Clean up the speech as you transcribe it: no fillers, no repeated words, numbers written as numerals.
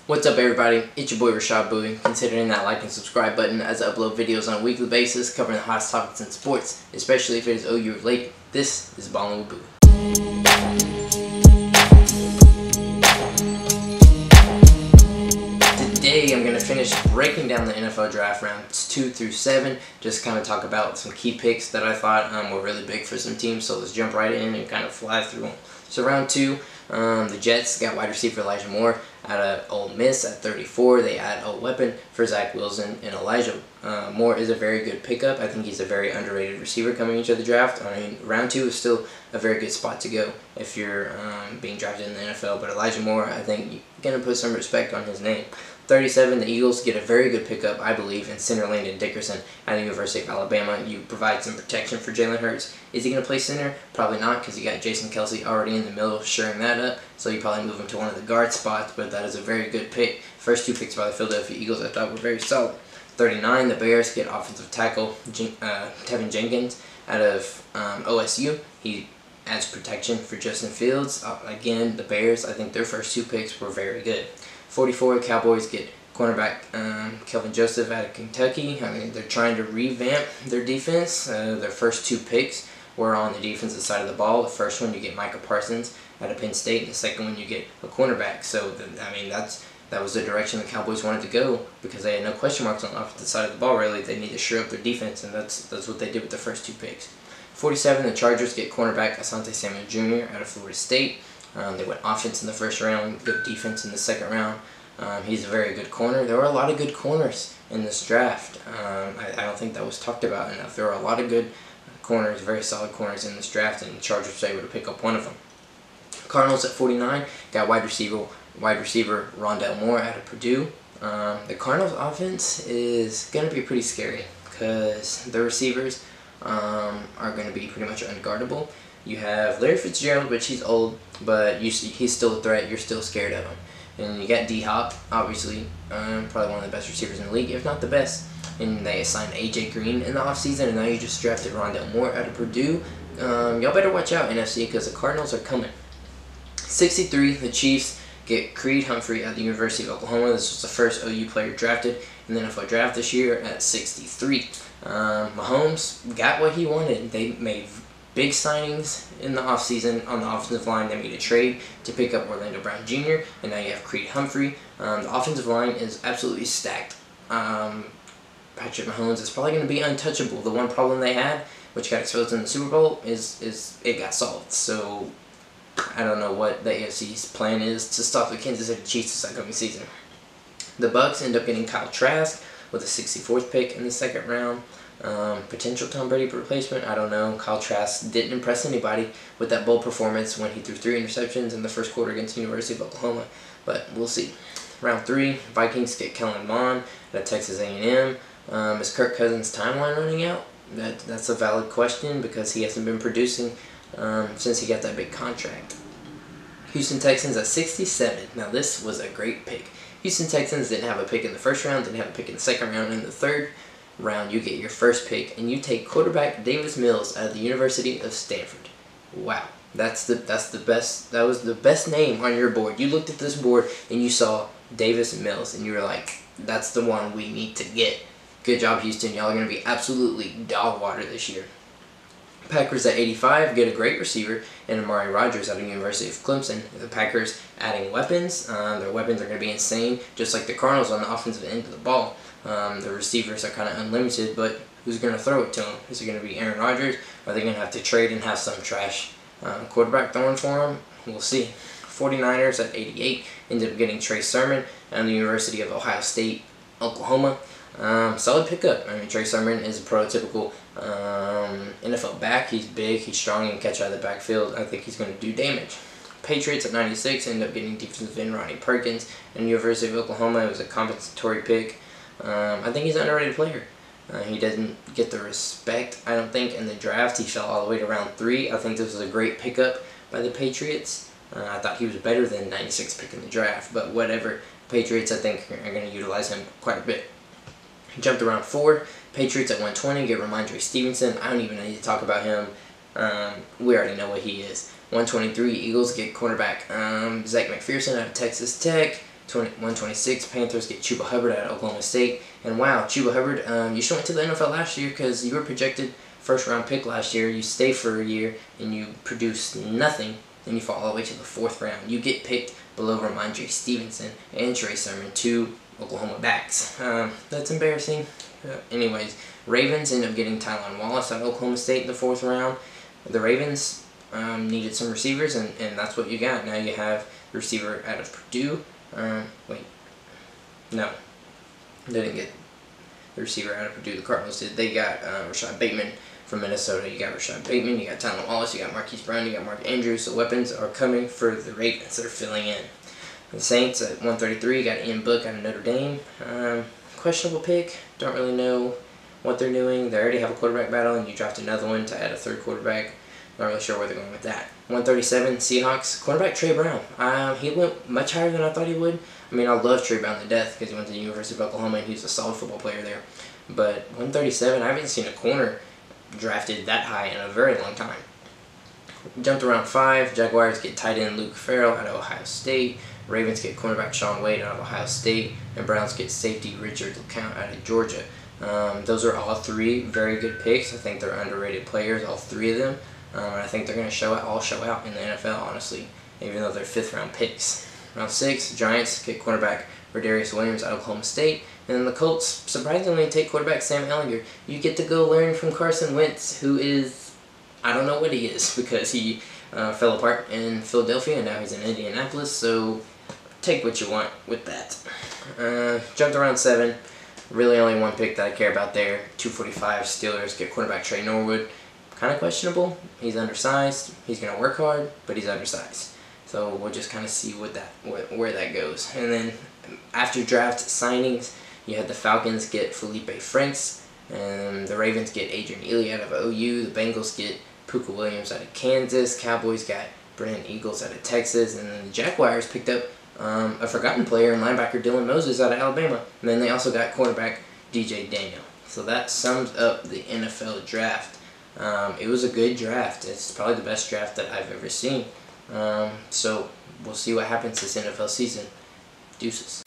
What's up, everybody? It's your boy Rashad Buie. Considering that like and subscribe button as I upload videos on a weekly basis covering the hottest topics in sports, especially if it is OU related. This is Ballin' with Buie. Today I'm going to finish breaking down the NFL draft rounds 2 through 7, just kind of talk about some key picks that I thought were really big for some teams, so let's jump right in and kind of fly through them. So round 2, the Jets got wide receiver Elijah Moore out of Ole Miss at 34. They add a weapon for Zach Wilson and Elijah. Moore is a very good pickup. I think he's a very underrated receiver coming into the draft. I mean, round 2 is still a very good spot to go if you're being drafted in the NFL. But Elijah Moore, I think you're going to put some respect on his name. 37, the Eagles get a very good pickup, I believe, in center Landon Dickerson at the University of Alabama. You provide some protection for Jalen Hurts. Is he going to play center? Probably not, because you got Jason Kelsey already in the middle, shoring that up. So you probably move him to one of the guard spots, but that is a very good pick. First 2 picks by the Philadelphia Eagles I thought were very solid. 39, the Bears get offensive tackle Tevin Jenkins out of OSU. He adds protection for Justin Fields. Again, the Bears, I think their first 2 picks were very good. 44, Cowboys get cornerback Kelvin Joseph out of Kentucky. I mean, they're trying to revamp their defense. Their first 2 picks were on the defensive side of the ball. The first one you get Micah Parsons out of Penn State, and the second one you get a cornerback. So, I mean, that was the direction the Cowboys wanted to go because they had no question marks on the offensive side of the ball, really. They need to shore up their defense, and that's what they did with the first 2 picks. 47, the Chargers get cornerback Asante Samuel Jr. out of Florida State. They went offense in the first round, good defense in the second round. He's a very good corner. There were a lot of good corners in this draft. I don't think that was talked about enough. There were a lot of good corners, very solid corners in this draft, and the Chargers were able to pick up one of them. Cardinals at 49 got wide receiver Rondale Moore out of Purdue. The Cardinals offense is going to be pretty scary because the receivers are going to be pretty much unguardable. You have Larry Fitzgerald, which he's old, but he's still a threat. You're still scared of him. And you got D-Hop, obviously, probably one of the best receivers in the league, if not the best. And they assigned A.J. Green in the offseason, and now you just drafted Rondale Moore out of Purdue. Y'all better watch out, NFC, because the Cardinals are coming. 63, the Chiefs get Creed Humphrey at the University of Oklahoma. This was the first OU player drafted in the NFL draft this year at 63. Mahomes got what he wanted. They made big signings in the offseason on the offensive line. They made a trade to pick up Orlando Brown Jr., and now you have Creed Humphrey. The offensive line is absolutely stacked. Patrick Mahomes is probably going to be untouchable. The one problem they had, which got exposed in the Super Bowl, is it got solved. So I don't know what the AFC's plan is to stop the Kansas City Chiefs this upcoming season. The Bucs end up getting Kyle Trask with a 64th pick in the second round. Potential Tom Brady replacement, I don't know. Kyle Trask didn't impress anybody with that bold performance when he threw 3 interceptions in the first quarter against the University of Oklahoma, but we'll see. Round 3, Vikings get Kellen Mond at Texas A&M. Is Kirk Cousins' timeline running out? That's a valid question because he hasn't been producing since he got that big contract. Houston Texans at 67. Now this was a great pick. Houston Texans didn't have a pick in the first round, didn't have a pick in the second round. In the third round, you get your first pick, and you take quarterback Davis Mills out of the University of Stanford. Wow, that's the best. That was the best name on your board. You looked at this board and you saw Davis Mills, and you were like, "That's the one we need to get." Good job, Houston. Y'all are going to be absolutely dog water this year. Packers at 85 get a great receiver in Amari Rodgers out of the University of Clemson. The Packers adding weapons. Their weapons are going to be insane, just like the Cardinals on the offensive end of the ball. The receivers are kind of unlimited, but who's going to throw it to them? Is it going to be Aaron Rodgers? Or are they going to have to trade and have some trash quarterback throwing for them? We'll see. 49ers at 88 ended up getting Trey Sermon out of the University of Ohio State, Oklahoma. Solid pickup. I mean, Trey Sermon is a prototypical NFL back. He's big, he's strong, and can catch out of the backfield. I think he's going to do damage. Patriots at 96 end up getting defensive end Ronnie Perkins at the University of Oklahoma. It was a compensatory pick. I think he's an underrated player. He doesn't get the respect, I don't think, in the draft. He fell all the way to round 3. I think this was a great pickup by the Patriots. I thought he was better than 96 pick in the draft, but whatever. Patriots, I think, are going to utilize him quite a bit. Jumped around 4. Patriots at 120 get Ramondre Stevenson. I don't even need to talk about him. We already know what he is. 123, Eagles get cornerback Zach McPherson out of Texas Tech. 126, Panthers get Chuba Hubbard out of Oklahoma State. And wow, Chuba Hubbard, you should went to the NFL last year because you were projected first-round pick last year. You stay for a year and you produce nothing. Then you fall all the way to the 4th round. You get picked below Ramondre Stevenson and Trey Sermon, 2 Oklahoma backs. That's embarrassing. Anyways, Ravens end up getting Tylan Wallace out of Oklahoma State in the 4th round. The Ravens needed some receivers, and that's what you got. Now you have the receiver out of Purdue. Wait, no, they didn't get the receiver out of Purdue. The Cardinals did. They got Rashad Bateman from Minnesota. You got Rashad Bateman, you got Tylan Wallace, you got Marquise Brown, you got Mark Andrews. So weapons are coming for the Ravens. They're filling in. The Saints at 133 got Ian Book out of Notre Dame. Questionable pick. Don't really know what they're doing. They already have a quarterback battle, and you draft another one to add a 3rd quarterback. Not really sure where they're going with that. 137, Seahawks, cornerback Trey Brown. He went much higher than I thought he would. I mean, I love Trey Brown to death because he went to the University of Oklahoma and he was a solid football player there. But 137, I haven't seen a corner drafted that high in a very long time. Jumped around 5, Jaguars get tight end Luke Farrell out of Ohio State. Ravens get cornerback Shaun Wade out of Ohio State. And Browns get safety Richard LeCounte out of Georgia. Those are all 3 very good picks. I think they're underrated players, all 3 of them. I think they're going to all show out in the NFL, honestly, even though they're 5th round picks. Round 6, Giants get cornerback Rodarius Williams out of Oklahoma State. And then the Colts surprisingly take quarterback Sam Ehlinger. You get to go learn from Carson Wentz, who is, I don't know what he is, because he fell apart in Philadelphia and now he's in Indianapolis, so take what you want with that. Jumped around 7. Really only 1 pick that I care about there. 245 Steelers get cornerback Trey Norwood. Kind of questionable. He's undersized. He's going to work hard, but he's undersized. So we'll just kind of see where that goes. And then after draft signings, you had the Falcons get Felipe Franks, and the Ravens get Adrian Ely out of OU. The Bengals get Puka Williams out of Kansas. Cowboys got Brennan Eagles out of Texas, and then the Jaguars picked up a forgotten player and linebacker Dylan Moses out of Alabama. And then they also got cornerback DJ Daniel. So that sums up the NFL draft. It was a good draft. It's probably the best draft that I've ever seen. So we'll see what happens this NFL season. Deuces.